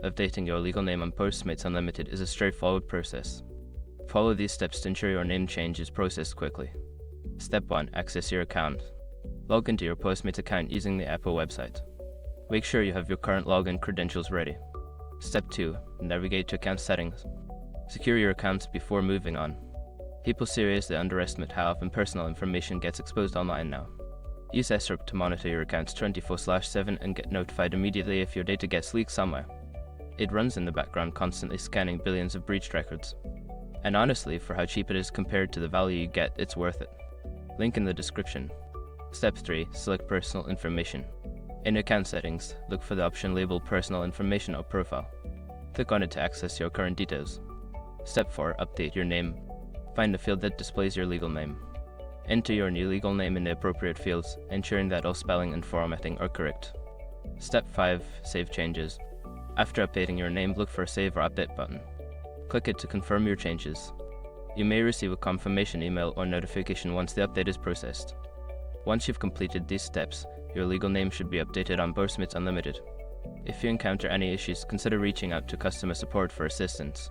Updating your legal name on Postmates Unlimited is a straightforward process. Follow these steps to ensure your name change is processed quickly. Step 1. Access your account. Log into your Postmates account using the Apple website. Make sure you have your current login credentials ready. Step 2. Navigate to account settings. Secure your accounts before moving on. People seriously underestimate how often personal information gets exposed online now. Use SRP to monitor your accounts 24/7 and get notified immediately if your data gets leaked somewhere. It runs in the background, constantly scanning billions of breached records. And honestly, for how cheap it is compared to the value you get, it's worth it. Link in the description. Step 3. Select personal information. In account settings, look for the option labeled Personal Information or Profile. Click on it to access your current details. Step 4. Update your name. Find a field that displays your legal name. Enter your new legal name in the appropriate fields, ensuring that all spelling and formatting are correct. Step 5. Save changes. After updating your name, look for a Save or Update button. Click it to confirm your changes. You may receive a confirmation email or notification once the update is processed. Once you've completed these steps, your legal name should be updated on Postmates Unlimited. If you encounter any issues, consider reaching out to customer support for assistance.